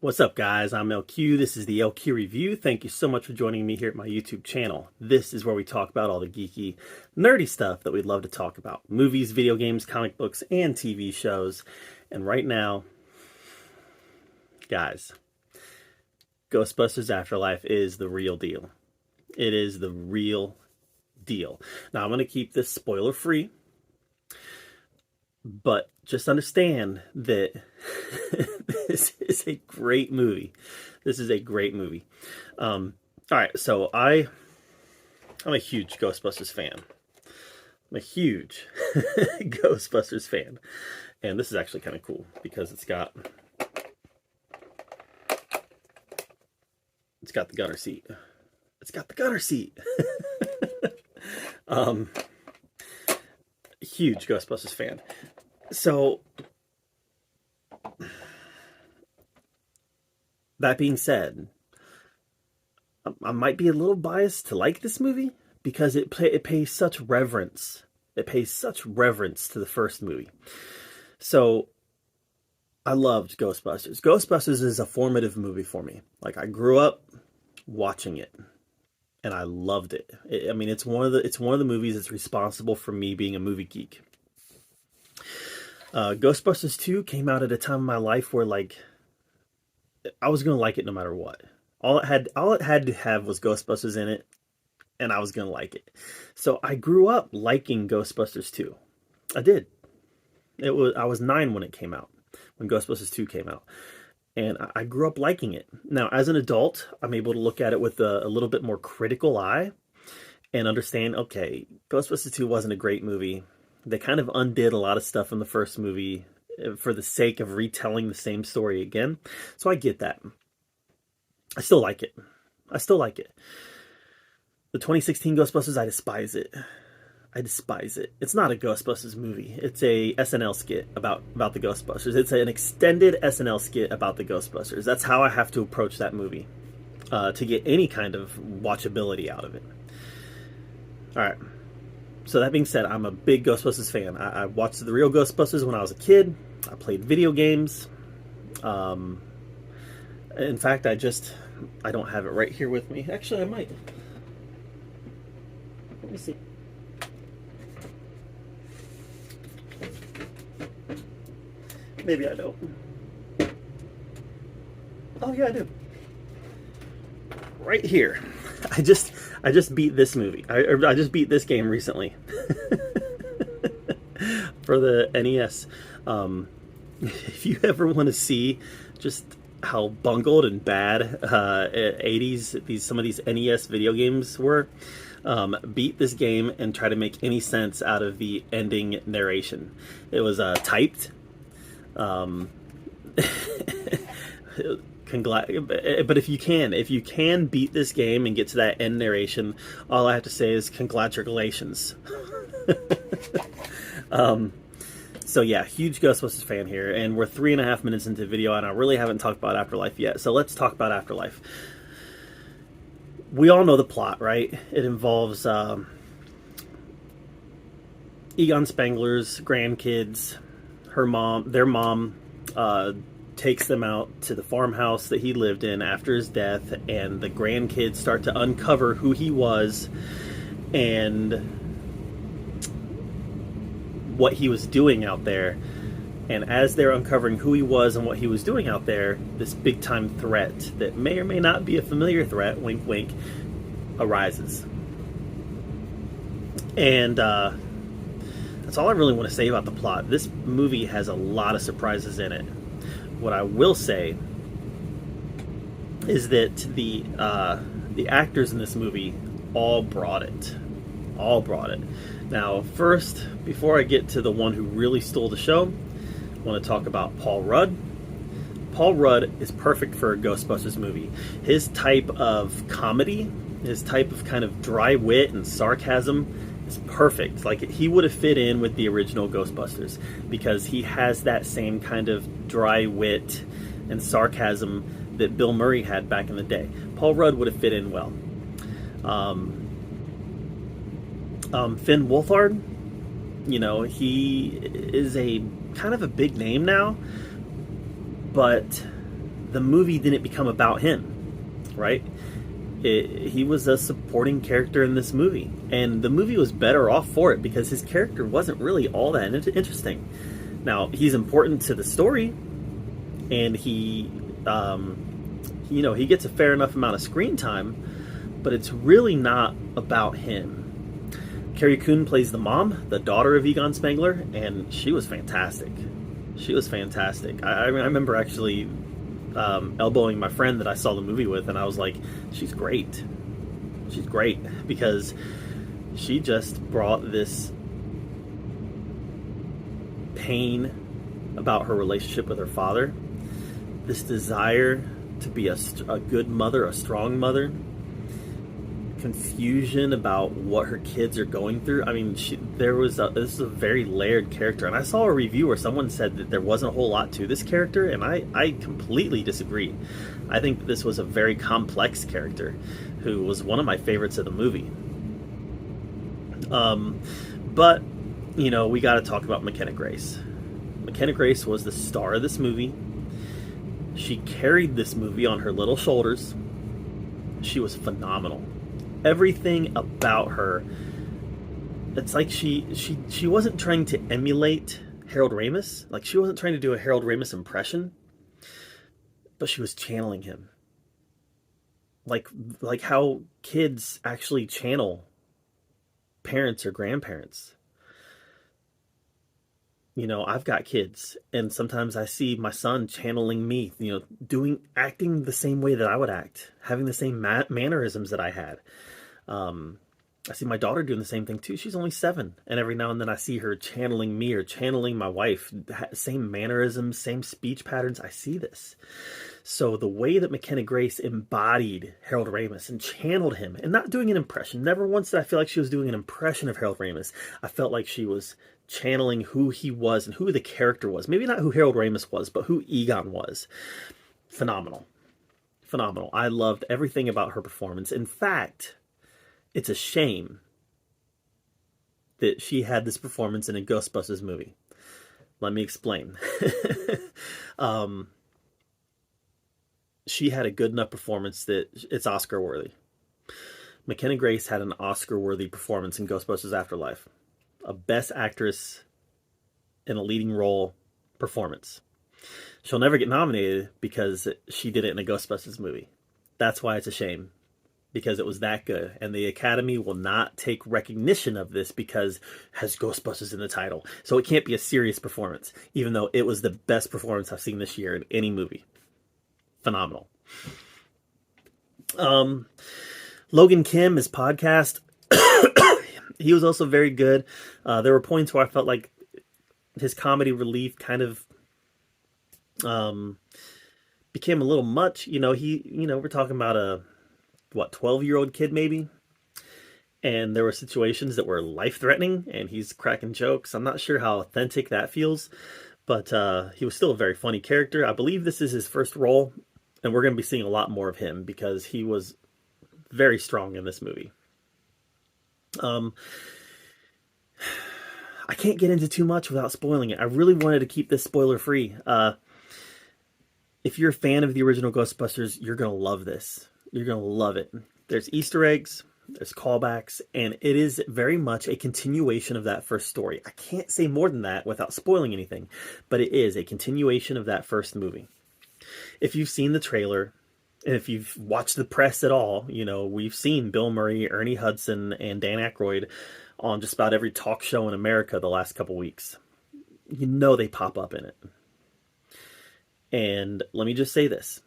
What's up, guys? I'm LQ. This is the LQ Review. Thank you so much for joining me here at my YouTube channel. This is where we talk about all the geeky, nerdy stuff that we'd love to talk about. Movies, video games, comic books, and TV shows. And right now, guys, Ghostbusters Afterlife is the real deal. It is the real deal. Now, I'm going to keep this spoiler-free, but just understand that this is a great movie. This is a great movie. All right, so I'm a huge Ghostbusters fan. I'm a huge Ghostbusters fan. And this is actually kind of cool because it's got the gunner seat. It's got the gunner seat. Huge Ghostbusters fan. So, that being said, I might be a little biased to like this movie because it pays such reverence. It pays such reverence to the first movie. So, I loved Ghostbusters. Ghostbusters is a formative movie for me. Like, I grew up watching it, and I loved it. I mean, it's one of the movies that's responsible for me being a movie geek. Ghostbusters 2 came out at a time in my life where, like, I was gonna like it no matter what. All it had to have was Ghostbusters in it, and I was gonna like it. So I grew up liking Ghostbusters 2. I did. I was 9 when it came out, when Ghostbusters 2 came out, and I grew up liking it. Now, as an adult, I'm able to look at it with a little bit more critical eye and understand, okay, Ghostbusters 2 wasn't a great movie. They kind of undid a lot of stuff in the first movie for the sake of retelling the same story again. So I get that. I still like it. The 2016 Ghostbusters, I despise it. It's not a Ghostbusters movie. It's a SNL skit about the Ghostbusters. It's an extended SNL skit about the Ghostbusters. That's how I have to approach that movie to get any kind of watchability out of it. All right. So that being said, I'm a big Ghostbusters fan. I watched the real Ghostbusters when I was a kid. I played video games. In fact, I don't have it right here with me. Actually, I might. Let me see. Maybe I don't. Oh yeah, I do. Right here. I just beat this movie. I just beat this game recently for the NES. If you ever want to see just how bungled and bad 80s some of these NES video games were, beat this game and try to make any sense out of the ending narration. It was typed. But if you can beat this game and get to that end narration, all I have to say is congratulations. So yeah, huge Ghostbusters fan here, and we're 3.5 minutes into the video, and I really haven't talked about Afterlife yet, so let's talk about Afterlife. We all know the plot, right? It involves Egon Spengler's grandkids, their mom, takes them out to the farmhouse that he lived in after his death, and the grandkids start to uncover who he was and what he was doing out there. And as they're uncovering who he was and what he was doing out there, this big time threat that may or may not be a familiar threat, wink wink, arises. And that's all I really want to say about the plot. This movie has a lot of surprises in it. What I will say is that the actors in this movie all brought it. Now, first, before I get to the one who really stole the show, I want to talk about Paul Rudd. Paul Rudd is perfect for a Ghostbusters movie. His type of comedy, his type of kind of dry wit and sarcasm is perfect. Like, he would have fit in with the original Ghostbusters because he has that same kind of dry wit and sarcasm that Bill Murray had back in the day. Paul Rudd would have fit in well. Finn Wolfhard, you know, he is a kind of a big name now, but the movie didn't become about him, right? He was a supporting character in this movie, and the movie was better off for it because his character wasn't really all that interesting. Now, he's important to the story, and he gets a fair enough amount of screen time, but it's really not about him. Carrie Coon plays the mom, the daughter of Egon Spengler, and she was fantastic. She was fantastic. I remember actually elbowing my friend that I saw the movie with, and I was like, she's great. She's great, because she just brought this pain about her relationship with her father, this desire to be a good mother, a strong mother, confusion about what her kids are going through. I mean, this is a very layered character, and I saw a review where someone said that there wasn't a whole lot to this character, and I completely disagree. I think this was a very complex character who was one of my favorites of the movie. But we got to talk about McKenna Grace. McKenna Grace was the star of this movie. She carried this movie on her little shoulders. She was phenomenal. Everything about her, it's like she wasn't trying to emulate Harold Ramis. Like, she wasn't trying to do a Harold Ramis impression, but she was channeling him. Like how kids actually channel parents or grandparents. I've got kids, and sometimes I see my son channeling me, acting the same way that I would act, having the same mannerisms that I had. I see my daughter doing the same thing too. She's only 7, and every now and then I see her channeling me or channeling my wife. Same mannerisms, same speech patterns. I see this. So the way that McKenna Grace embodied Harold Ramis and channeled him, and not doing an impression, never once did I feel like she was doing an impression of Harold Ramis. I felt like she was channeling who he was and who the character was. Maybe not who Harold Ramis was, but who Egon was. Phenomenal. Phenomenal. I loved everything about her performance. In fact, it's a shame that she had this performance in a Ghostbusters movie. Let me explain. She had a good enough performance that it's Oscar worthy. McKenna Grace had an Oscar worthy performance in Ghostbusters Afterlife. A Best Actress in a leading role performance. She'll never get nominated because she did it in a Ghostbusters movie. That's why it's a shame, because it was that good, and the Academy will not take recognition of this because it has Ghostbusters in the title. So it can't be a serious performance, even though it was the best performance I've seen this year in any movie. Phenomenal. Logan Kim, his podcast, he was also very good. There were points where I felt like his comedy relief kind of became a little much. We're talking about a 12-year-old kid maybe, and there were situations that were life-threatening, and he's cracking jokes. I'm not sure how authentic that feels, but he was still a very funny character. I believe this is his first role, and we're going to be seeing a lot more of him because he was very strong in this movie. I can't get into too much without spoiling it. I really wanted to keep this spoiler free. If you're a fan of the original Ghostbusters, you're going to love this. You're going to love it. There's Easter eggs, there's callbacks, and it is very much a continuation of that first story. I can't say more than that without spoiling anything, but it is a continuation of that first movie. If you've seen the trailer, and if you've watched the press at all, we've seen Bill Murray, Ernie Hudson, and Dan Aykroyd on just about every talk show in America the last couple weeks. They pop up in it. And let me just say this.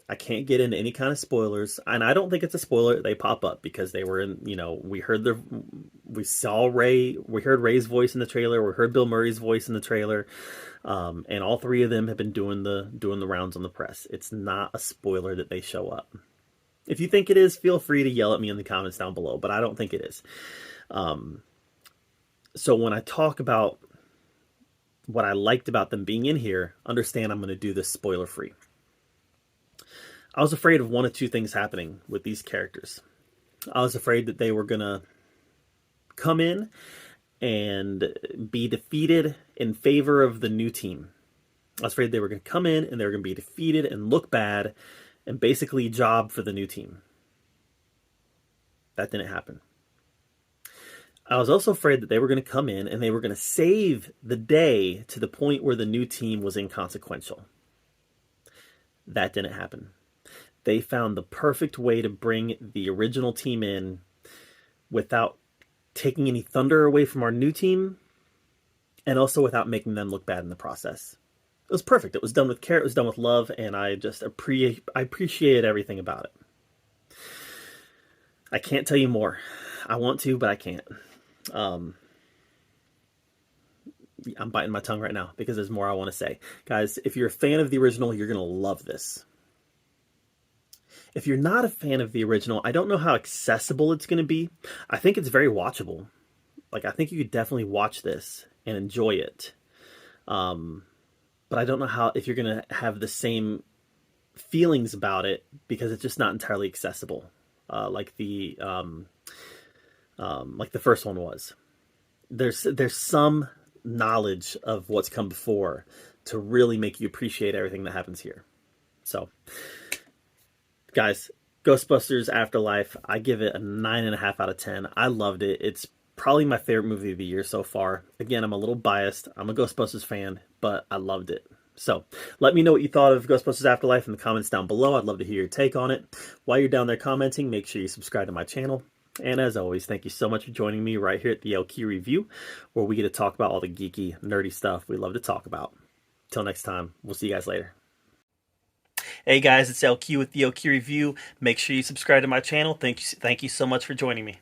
I can't get into any kind of spoilers, and I don't think it's a spoiler. They pop up because they were in, we heard Ray's voice in the trailer. We heard Bill Murray's voice in the trailer. And all three of them have been doing the rounds on the press. It's not a spoiler that they show up. If you think it is, feel free to yell at me in the comments down below, but I don't think it is. So when I talk about what I liked about them being in here, understand I'm going to do this spoiler free. I was afraid of one of two things happening with these characters. I was afraid that they were going to come in and be defeated in favor of the new team. I was afraid they were going to come in and they were going to be defeated and look bad and basically job for the new team. That didn't happen. I was also afraid that they were going to come in and they were going to save the day to the point where the new team was inconsequential. That didn't happen. They found the perfect way to bring the original team in without taking any thunder away from our new team and also without making them look bad in the process. It was perfect. It was done with care. It was done with love, and I just appreciated everything about it. I can't tell you more. I want to, but I can't. I'm biting my tongue right now because there's more I want to say. Guys, if you're a fan of the original, you're going to love this. If you're not a fan of the original, I don't know how accessible it's going to be. I think it's very watchable. Like, I think you could definitely watch this and enjoy it. But I don't know how if you're going to have the same feelings about it because it's just not entirely accessible, like the first one was. There's some knowledge of what's come before to really make you appreciate everything that happens here. So, guys, Ghostbusters Afterlife, I give it a 9.5 out of 10. I loved it. It's probably my favorite movie of the year so far. Again, I'm a little biased. I'm a Ghostbusters fan, but I loved it. So let me know what you thought of Ghostbusters Afterlife in the comments down below. I'd love to hear your take on it. While you're down there commenting, make sure you subscribe to my channel. And as always, thank you so much for joining me right here at the LQ Review, where we get to talk about all the geeky, nerdy stuff we love to talk about. Till next time, we'll see you guys later. Hey guys, it's LQ with the LQ Review. Make sure you subscribe to my channel. Thank you so much for joining me.